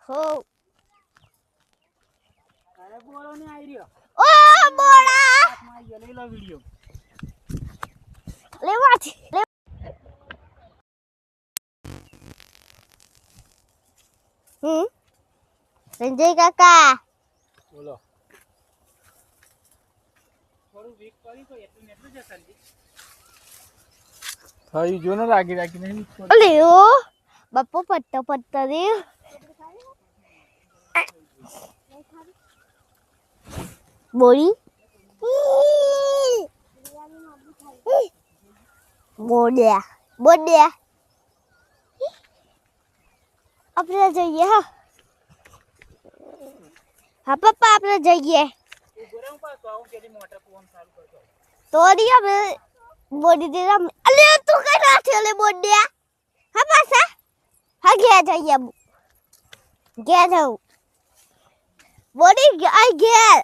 હો અરે બોલો ને આવી રહ્યો ઓ બોડા માં લઈ લો વિડિયો લેવાથી સંજય કાકા બોલો થોડું વીક કરી તો એટલું જ સંજી થઈ જો ને રાખી નહીં અલે ઓ બાપો પટ્ટા દે બોડી બોડ્યા આપણે જઈએ હા પપ્પા આપણે જઈએ તોડી હવે બોડી દે અલે તું કઈ નાખે અલે બોડ્યા હા પાછા હા ગયા જઈએ ગયા જાઉં બોડી આઈ ગયા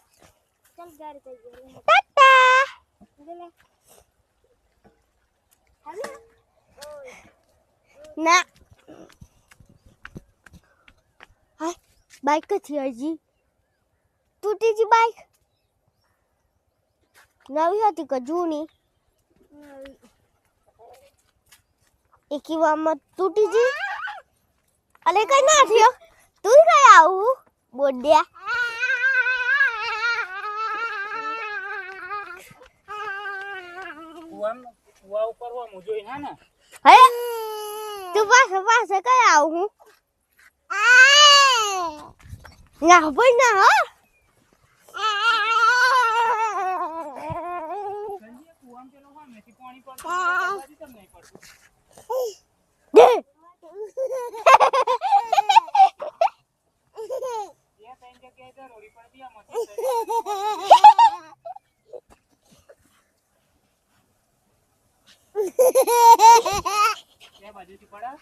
ચલ ગાડી જઈએ ટાટા ના હાય બાઈક કથી હજી તૂટી જી બાઈક નવી હતી કે જૂની એકી વારમાં તૂટી જી અલે કઈ ના થયો તું કઈ આવું બોડ્યા કુવા ઉપર હો મુજો ના ને હે તું પાસે કઈ આવું ના ભાઈ ના હો કુવામાં પેલો હો મેથી પાણી પડતું તમને નહીં પડતું દે ये टाइम के क्या इधर रोड़ी पर दिया मत क्या बाजू थी पड़ा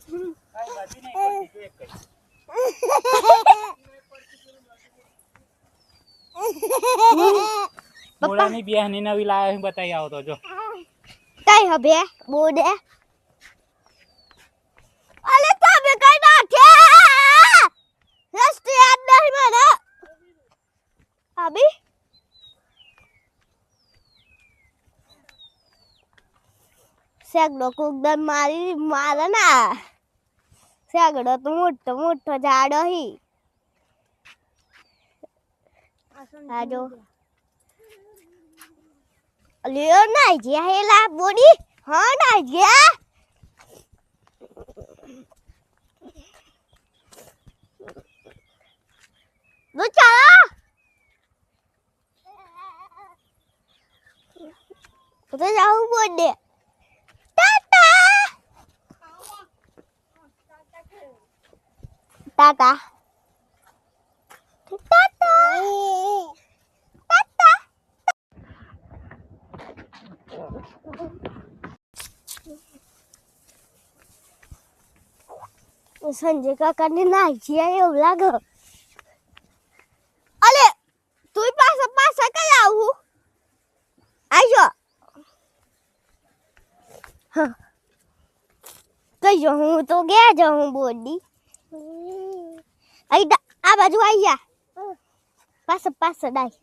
काई बाजू नहीं पड़ती जो एक कई बोला नहीं बियाहनी नवी लाया हूं बताई आओ तो जो કઈ હવે બોડે અલે તમે કઈ નાખે રસ્તે યાદ નહીં મને અભી સેગડો કુકદન મારે ના સેગડો તો મોટો ઝાડો હી આજો અલ્યો ના ગયા હેલા બોડી હા ના ગયા લો ચાલો તો જાઉં બોડે ટાટા ટાટા સંજય કાકા ને નાખી એવું લાગે અલે તું પાછા કઈ આવું આજો કઈ જો હું તો ગયા જાઉં બોડી આ બાજુ આવી જા પાછા ડાય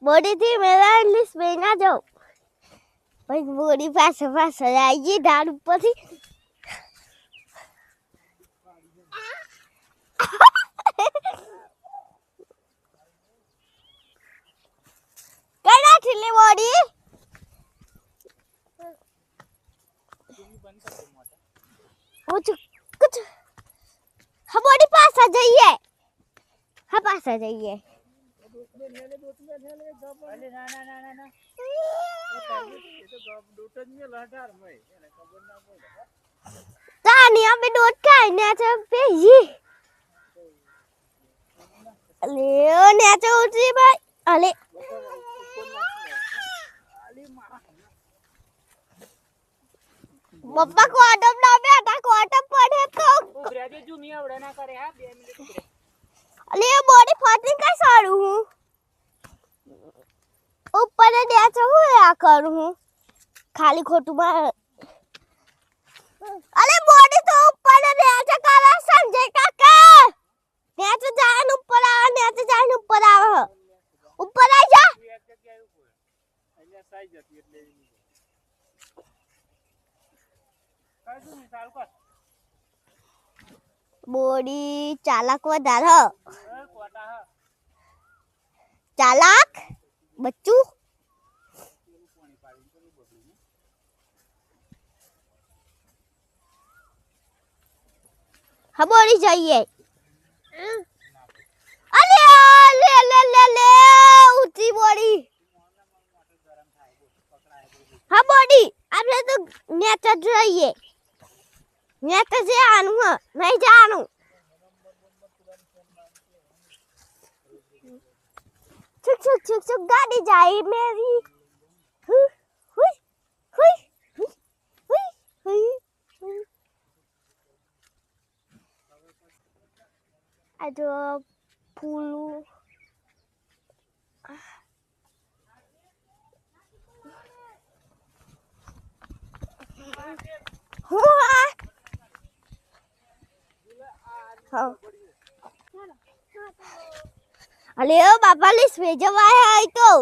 બોડી થી મેરા ઇંગ્લિશ में ना जाओ भाई बोडी पास आइए ढाल ऊपर થી કડા થીલે બોડી कुछ हम बोडी पास आ जाइए हाँ पास आ जाइए अरे ना ये तो डोटन में लहटार में એને ખબર ના પડે તાની અમે દોટ ખાઈ ને છે પેજી અલે ને છે ઉઠી ભાઈ અલે પપ્પા કો આડમ ના બેટા કો આડમ પડે તો ઉભરે દે જો મી આવડે ના કરે હા 2 મિનિટ ઉભરે અલે બોડી ફાટી કઈ સાડું હું ऊपर दे तो हुआ करूं खाली खोटू में अरे बॉडी तो ऊपर है नीचे काला संजय काका नीचे जान ऊपर आवे नीचे जान ऊपर आवे ऊपर आ जा એક જગ્યાએ ઉભો અહીંયા સાઈઝ હતી એટલે એની કાઈ શું ચાલ કર बॉडी चालाक વધાર હ કોટા હ चालाक बच्चू हाँ बॉडी चाहिए अरे ले ले ले ले ऊंची बॉडी हाँ बॉडी आपने तो नेता चाहिए नेता से आनू है नहीं जानू चुक चुक चुक चुक गाड़ी जाए मेरी हुई हुई हुई हुई हुई ada puluh Aleo bapak lis meja wahai itu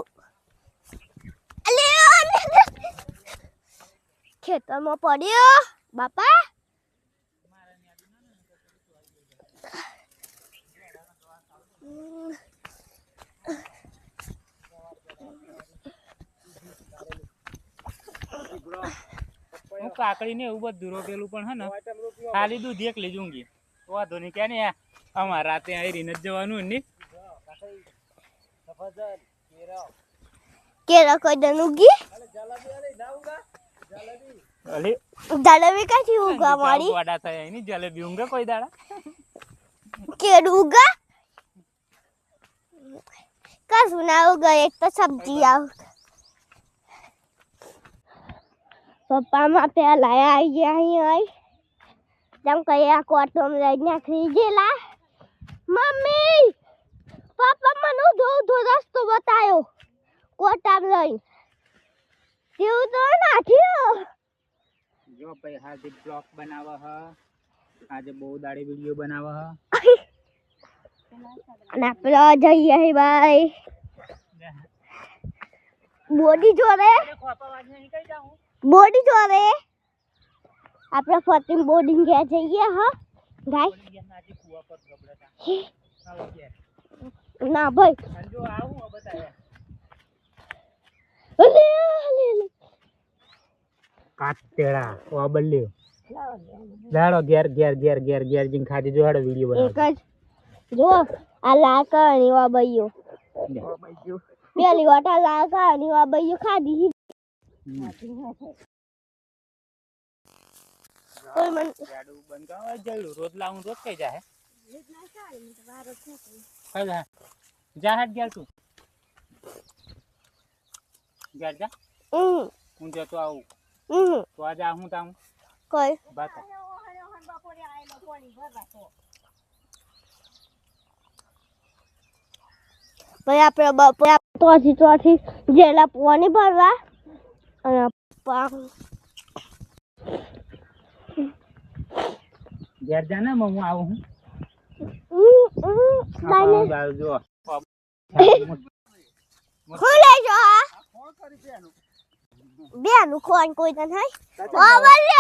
Aleo kita mau podio bapak હું કાકડી ને એવું બધું રોકેલું પણ હે ને ખાલી દૂધ એક લઈ જઉંગી વાંધો નહીં ક્યાં ને અમારા રાતે આવી રહીને જ જવાનું ને કેરા કોઈ દનુગી અલે જલેબી કાથી ઉગા મારી વાડા થાય એની જલેબી ઊંઘે કોઈ દાડા કેડુગા का सुनाओगे एक तो सब्जी आओ पप्पा माँ पे लाया आई जब कहीं ऑटो में लेने खरीदेला मम्मी पापा मनु दो रास्ता बतायो कोटा में लई क्यों तो ना थियो જો ભાઈ હાજી બ્લોગ બનાવે હ આજે બહુ દાડી વિડિયો બનાવે હ અને આપણે જઈએ ભાઈ બોડી જોરે બોડી જોરે આપણે ફતિંગ બોર્ડિંગ ગયા જઈએ હા ગાય ના ભાઈ જો આવું બતાય કાટેડા ઓ બલ્લ્યો લાડો ઘેર ઘેર ઘેર ઘેર ઘેર જીન ખાજી જો હાડો વિડિયો બનાવ એક જ જો આ લાકડી વા બઈયો પેલી વાટા લાકડી વા બઈયો ખાધી કોઈ મન ગાડું બંધ કાવા જલ્લું રોજ લાવું રોજ કઈ જાહે કઈ જા જા હટ ગેલ તું જા જા હું જતો આવું તો આજે હું તામ કોઈ બાતા ભાઈ આપણે બપોરે ચોથી જેલા પાણી ભરવા અને ઘેર જા ને હું આવું હું જો હું લઈ જો બેનું કોણ કોઈ નથી ઓવરલે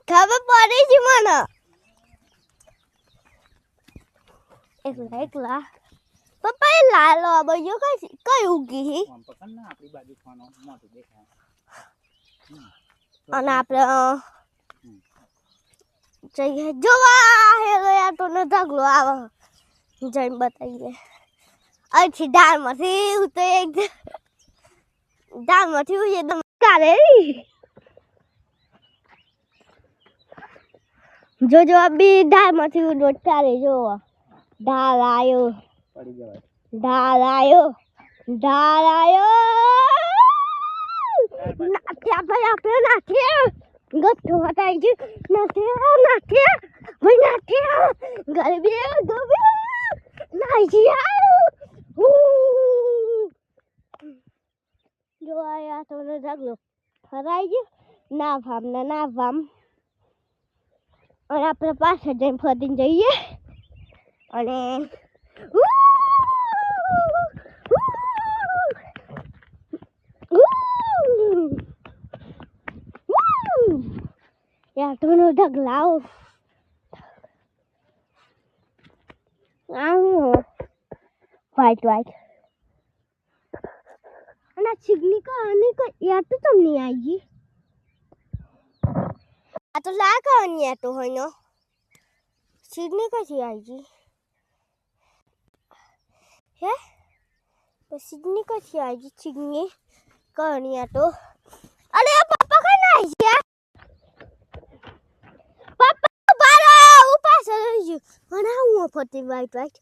ખબર પડી છે મને એકલા પપ્પા એ લાલો બજો કઈ ઉગી આમ પકડ ને આપણી બાજુ ખાનો મોટું દેખાય અને આપણે જઈએ જોવા હેલો યાર તો ન ઢગલો આવે જઈને બતાવીએ અહીંથી ડાળમાંથી ઉતરે એક ડાળમાંથી ઉતરે એકદમ કાલે જો બી ડાળમાંથી ઉડો ચાલે જો ઢાળ આવ્યો પડી જવાય ઢાળ આવ્યો નાખ્યા ભાઈ આપણે નાખ્યા ગઠ્ઠો હટાઈ ગયું નાખ્યા ભાઈ નાખ્યા ગરબી નાખ્યા ઢગલો ફરાઈ ગયો ના ભામ ને ના ભામ અને આપણે પાછળ જઈને ફરીને જઈએ અને યાર ઢોનો ઢગલાઓ व्हाइट व्हाइट ना चिकनी का आने का यार तो तुम नहीं आएगी आ तो ला का आनी है तो है ना चिकनी का सी आएगी है तो चिकनी का सी आएगी चिकनी का आनी है तो अरे पापा का ना आएगी पापा बारा ऊपर से बना हुआ पति व्हाइट व्हाइट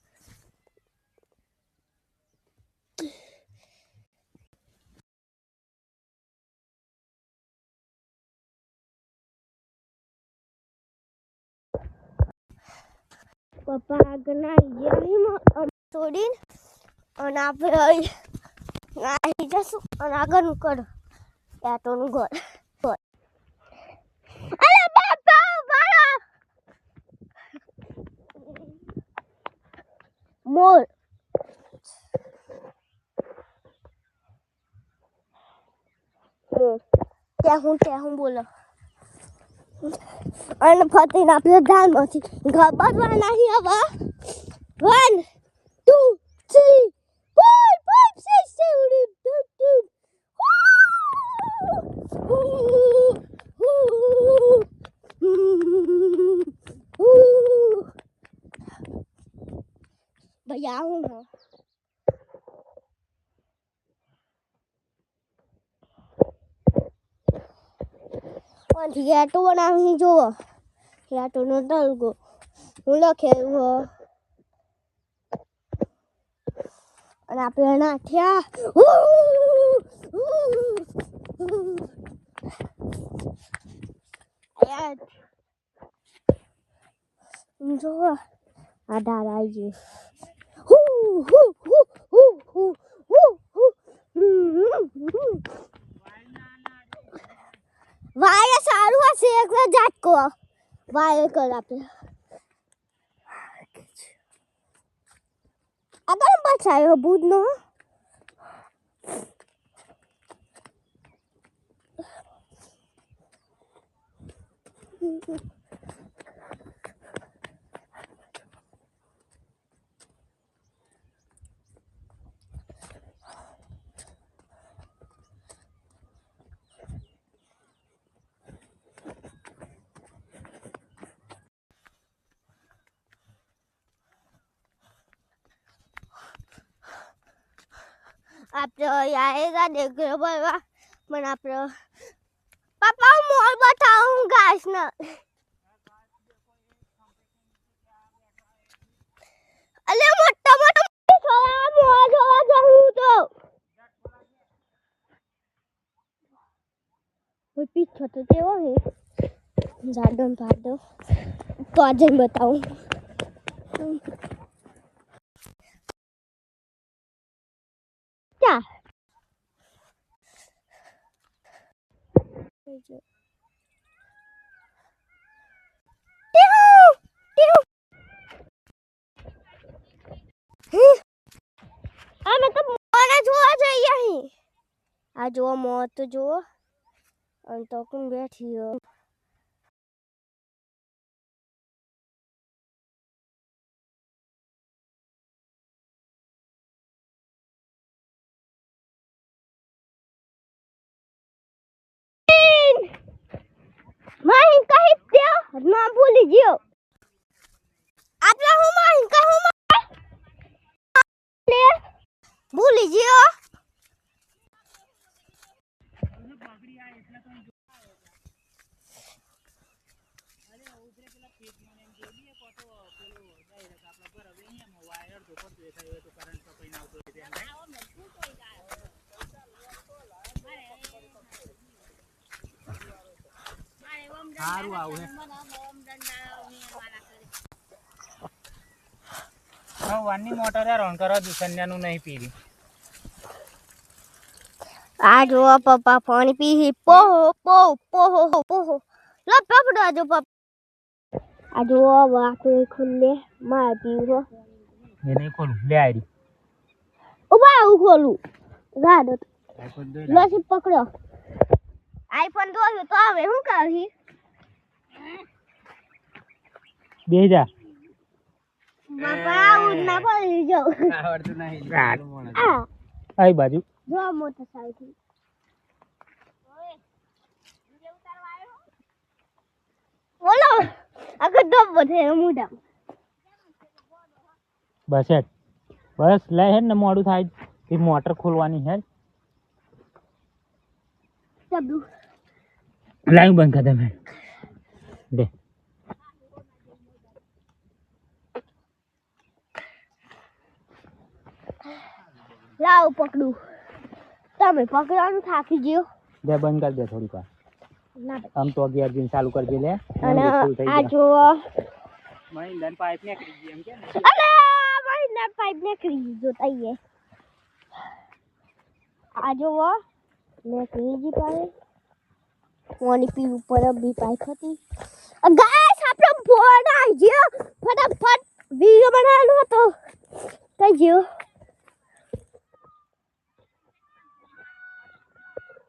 પપ્પા આગળના આવી તોડીને અને આપણે આવી જશું અને આગળનું કર યાટોનું ઘર અરે બાપા મારા મોર ત્યાં હું બોલો અને ફરીને આપણે ધાનમાંથી ગબડવાના છીએ હવે 1 2 3 4 5 6 7 ભૈયા હું યાટો બનાવી જોવો યાટોનો તલગો હું લખેલું અને આપણે નાખ્યા જોવો આ ડાળ આવી ગઈ વાય સારું હશે એકલો ઝાટકો વાય કર આપણે આગળ બચાયો બુધનો આપણે આएगा देख रहे बाबा मन આપણે પાપા મોર બતાવું ગાઈસ ના અલે મોટા મોટા થોડા મોર જોવા જાઉં તો કોઈ પીછો તો કેવો હે જાડન પાડો તો આજે બતાવું क्या मैं तो मोर જોવા જઈએ અહીં આ જો મોર તો જો અને તો કોણ બેઠી હો માહિન કહી દો ના ભૂલી ગયો આપણે હું માહિન કહું લે ભૂલી ગયો સારું આવું હે વાનની મોટર યાર ઓન કરવા દુસન્યાનું નહીં પીરી આ જો પપ્પા પાણી પી પોહો પોહો પોહો પોહો લો પકડો આ જો પપ્પા આ જો વાતો ખુલ્લે માર પીવો એ નહીં ખોલું લે આરી ઉભા આવું ખોલું ગાડો આઈફોન દે લો સી પકડો આઈફોન દોયો તો હવે હું કરી બે જા બાપા આવું ના પડી જાવ આવડતું નહીં આઈ બાજુ જો મોટરસાઇકલ બોલો આગળ ડબ વધે મુડા બસ હેડ બસ લે હેડ ને મોડું થાય એ મોટર ખોલવાની હેડ ચબુ લાઈવ બંધ કર દે દે લાવ પકડું તમે પકડવાનું થાકી ગયો દે બંધ કર દે થોડીક વાર ના આમ તો 11 દિન ચાલુ કરજે લે અને આ જો મહિન્દન પાઇપ નીકળી ગઈ એમ કે અલે મારી ના પાઇપ નીકળી ગયો તઈએ આ જો નીકળી ગઈ પાઇપ પાણી પીવું પર બી પાઇપ હતી ગાઈસ આપણે ફોન આવી ગયો ફટાફટ વિડિયો બનાવવાનો હતો કઈ ગયો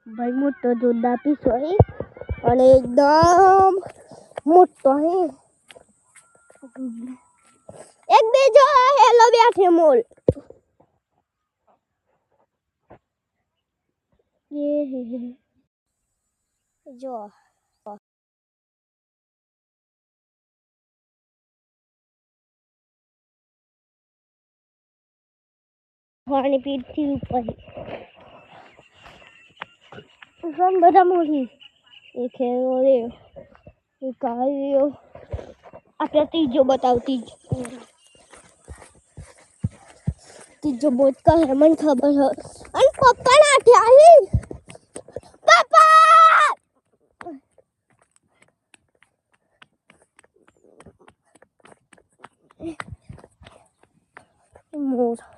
ભાઈ મોટો જોરદાર પીસો હે અને એકદમ મોટો હે એક બીજો હેલો બેઠે મોલ ये जो पानी पीती ऊपर हम बड़ा मोटी एक है और एक आयो આપણે ત્રીજો બતાવતી ત્રીજો બોટ કા હે મને ખબર है અને પપ્પા ના આઠી પપ્પા મોર